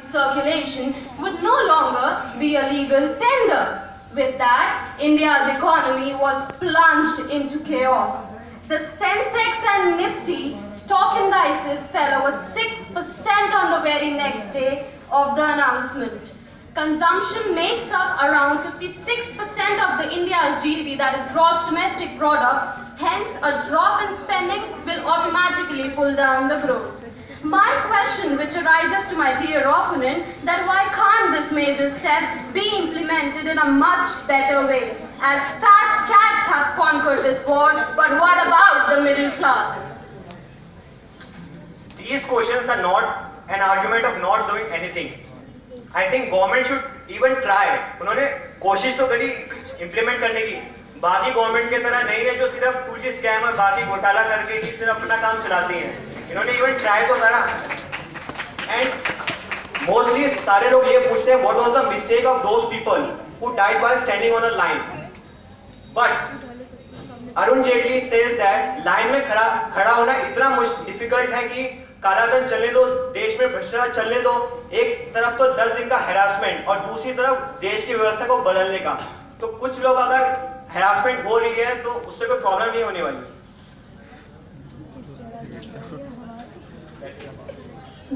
circulation would no longer be a legal tender. With that, India's economy was plunged into chaos. The Sensex and Nifty stock indices fell over 6% on the very next day of the announcement. Consumption makes up around 56% of the India's GDP, that is gross domestic product. Hence, a drop in spending will automatically pull down the growth. My question, which arises to my dear opponent, that why can't this major step be implemented in a much better way? As fat cats have conquered this war, but what about the middle class? These questions are not an argument of not doing anything. I think government should even try. उन्होंने कोशिश तो करी implement करने की. बाकी government की तरह नहीं है जो सिर्फ 2G स्कैम और बाकी घोटाला करके ही सिर्फ अपना काम चलाती हैं. इन्होंने इवन ट्राई तो करा. एंड मोस्टली सारे लोग ये पूछते हैं what was the mistake of those people who died while standing on a line. But Arun Jaitley says that line में खड़ा होना इतना डिफिकल्ट है कि कालाधन चलने दो, देश में भ्रष्टाचार चलने दो. एक तरफ तो 10 दिन का हैरासमेंट और दूसरी तरफ देश की व्यवस्था को बदलने का. तो कुछ लोग अगर हैरासमेंट हो रही है तो उससे कोई प्रॉब्लम नहीं होने वाली.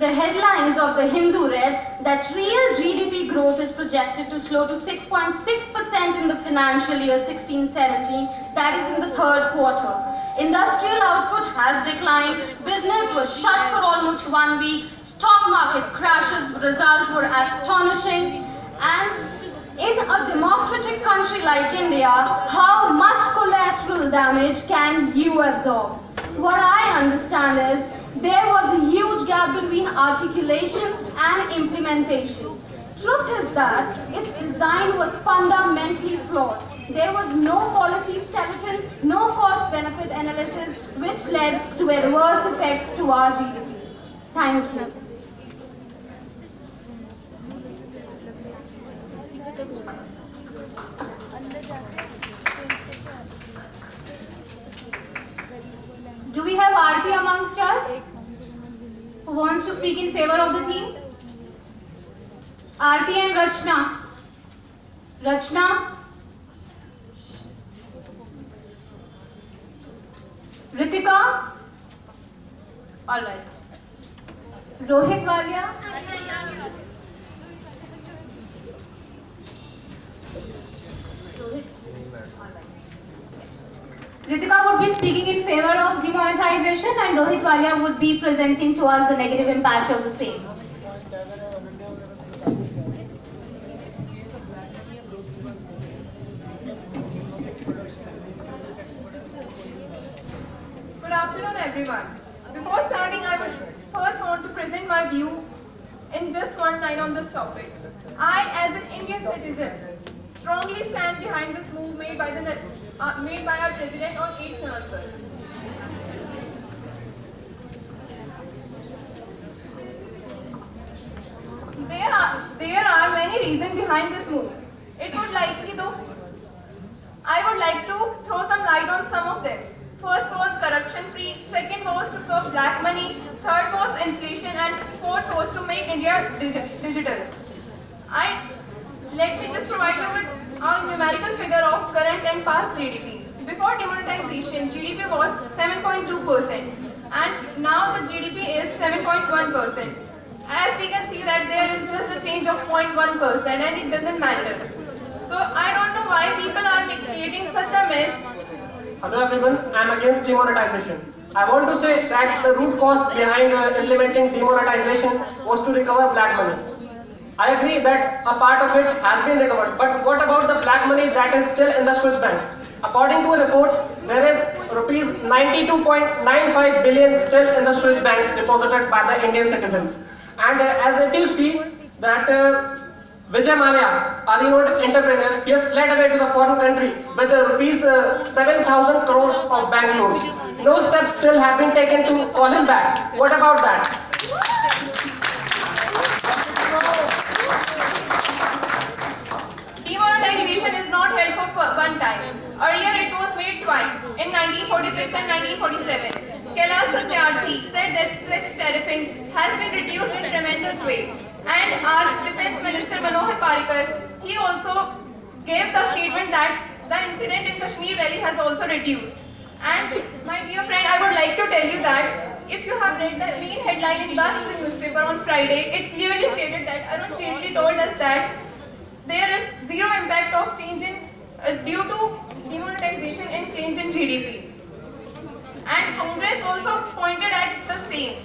The headlines of the Hindu read that real GDP growth is projected to slow to 6.6% in the financial year 16-17, that is in the third quarter. Industrial output has declined, business was shut for almost 1 week, stock market crashes results were astonishing, and in a democratic country like India, how much collateral damage can you absorb? What I understand is, there was a huge gap between articulation and implementation. Truth is that its design was fundamentally flawed. There was no policy skeleton, no cost-benefit analysis, which led to adverse effects to our GDP. Thank you. Do we have Aarti amongst us who wants to speak in favor of the theme? Aarti and Rachna. Rachna? Ritika? All right. Rohit Walia? Ritika would be speaking in favor of demonetization and Rohit Walia would be presenting to us the negative impact of the same. Good afternoon everyone. Before starting, I would first want to present my view in just one line on this topic. I, as an Indian citizen, strongly stand behind this move made by our President on 8th November. There are many reasons behind this move. I would like to throw some light on some of them. First was corruption free, second was to curb black money, third was inflation, and fourth was to make India digital. Let me just provide you with a numerical figure of current and past GDP. Before demonetization, GDP was 7.2% and now the GDP is 7.1%. As we can see that there is just a change of 0.1% and it doesn't matter. So I don't know why people are creating such a mess. Hello everyone, I am against demonetization. I want to say that the root cause behind implementing demonetization was to recover black money. I agree that a part of it has been recovered, but what about the black money that is still in the Swiss banks? According to a report, there is rupees 92.95 billion still in the Swiss banks deposited by the Indian citizens. And as if you see that Vijay Mallya, a renowned entrepreneur, he has fled away to the foreign country with rupees 7,000 crores of bank loans. No steps still have been taken to call him back. What about that? Demonetization is not held for one time. Earlier it was made twice, in 1946 and 1947. Kailash Satyarthi said that sex tariffing has been reduced in tremendous way. And our Defence Minister Manohar Parrikar, he also gave the statement that the incident in Kashmir Valley has also reduced. And my dear friend, I would like to tell you that if you have read the main headline in the Hindu newspaper on Friday, it clearly stated that Arun Jaitley told us that there is zero impact of change in due to demonetization and change in GDP. And Congress also pointed at the same,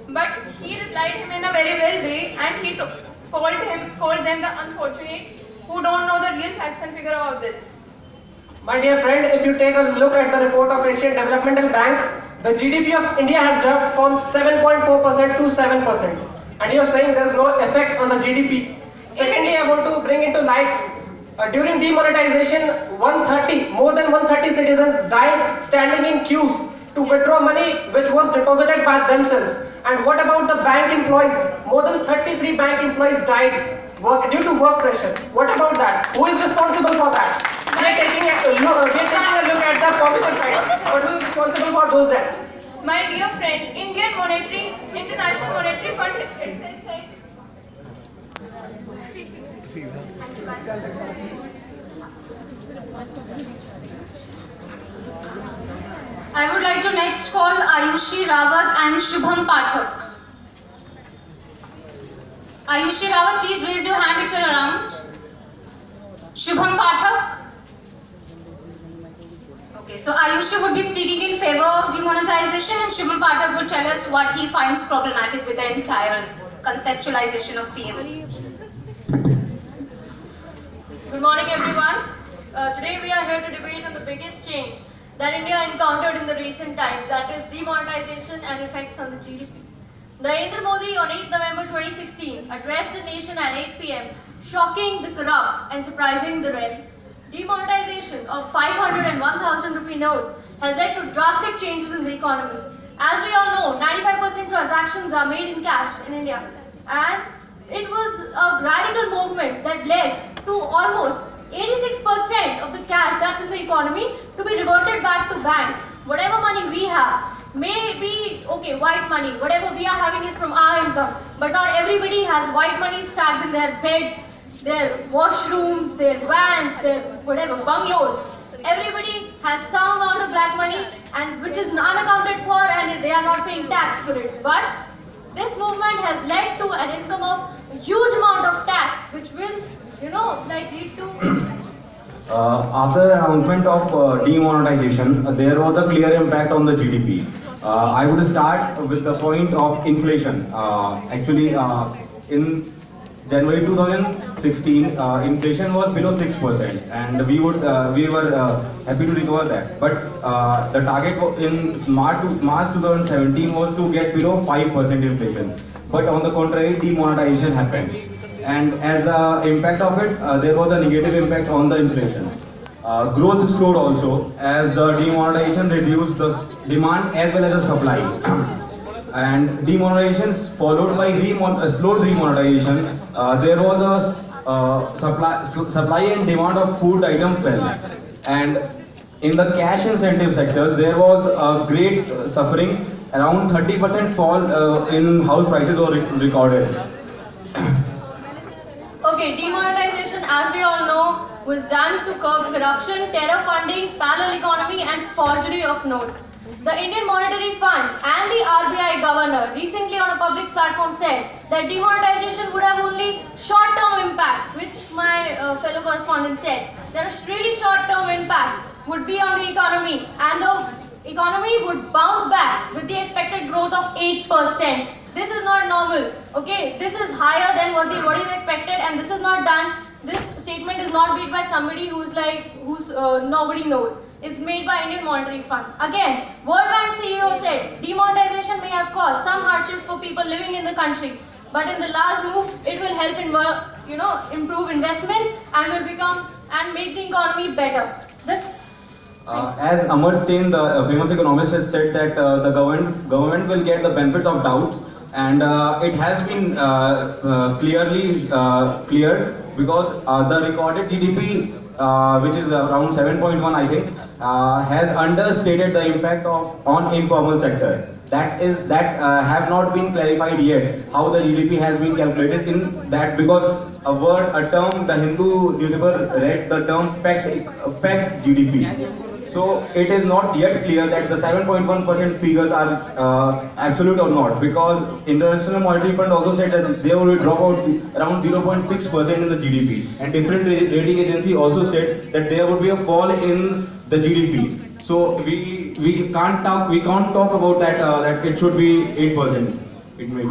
but he replied him in a very well way, and he called them the unfortunate who don't know the real facts and figure of this. My dear friend, if you take a look at the report of Asian Developmental Bank, the GDP of India has dropped from 7.4% to 7%. And you are saying there is no effect on the GDP. Secondly, I want to bring into light, during demonetization, more than 130 citizens died standing in queues to withdraw money which was deposited by themselves. And what about the bank employees? More than 33 bank employees died due to work pressure. What about that? Who is responsible for that? We are taking a look at the positive side, but who is responsible for those deaths? My dear friend, International Monetary Fund itself said. I would like to next call Ayushi Rawat and Shubham Pathak. Ayushi Rawat, please raise your hand if you're around. Shubham Pathak. Okay, so Ayushi would be speaking in favor of demonetization, and Shubham Pathak would tell us what he finds problematic with the entire conceptualization of PM. Good morning, everyone. Today we are here to debate on the biggest change that India encountered in the recent times, that is demonetization and effects on the GDP. Narendra Modi on 8 November 2016 addressed the nation at 8 p.m, shocking the corrupt and surprising the rest. Demonetization of 500 and 1000 rupee notes has led to drastic changes in the economy. As we all know, 95% transactions are made in cash in India, and it was a radical movement that led to almost 86% of the cash that's in the economy to be reverted back to banks. Whatever money we have may be, okay, white money, whatever we are having is from our income, but not everybody has white money stacked in their beds, their washrooms, their vans, their whatever, bungalows. Everybody has some amount of black money, and which is unaccounted for, and they are not paying tax for it. But this movement has led to an income of a huge amount of tax, which will, lead to... After the announcement of demonetization, there was a clear impact on the GDP. I would start with the point of inflation. In January 2016, inflation was below 6%, and we were happy to recover that. But the target in March 2017 was to get below 5% inflation. But on the contrary, demonetization happened, and as the impact of it, there was a negative impact on the inflation. Growth slowed also, as the demonetization reduced the demand as well as the supply. And demonetization followed by slow demonetization, there was a supply and demand of food item fell. And in the cash incentive sectors, there was a great suffering. Around 30% fall in house prices were recorded. Okay, demonetization, as we all know, was done to curb corruption, terror funding, parallel economy, and forgery of notes. The Indian Monetary Fund and the RBI governor recently on a public platform said that demonetization would have only short-term impact, which my fellow correspondent said. That a really short-term impact would be on the economy, and the economy would bounce back with the expected growth of 8%. This is not normal, okay? This is higher than what is expected, and this is not done. This statement is not made by somebody who's nobody knows. It's made by Indian Monetary Fund. Again, World Bank CEO said demonetization may have caused some hardships for people living in the country, but in the last move, it will help improve investment and will make the economy better. As Amar Sen, the famous economist, has said that the government will get the benefits of doubt, and it has been clearly cleared, because the recorded GDP, which is around 7.1, I think, has understated the impact of on informal sector. That have not been clarified yet how the GDP has been calculated in that, because a term the Hindu newspaper read the term pegged GDP. So it is not yet clear that the 7.1% figures are absolute or not, because International Monetary Fund also said that they will drop out around 0.6% in the GDP, and different rating agency also said that there would be a fall in the GDP. So we can't talk about that that it should be 8%. It may be.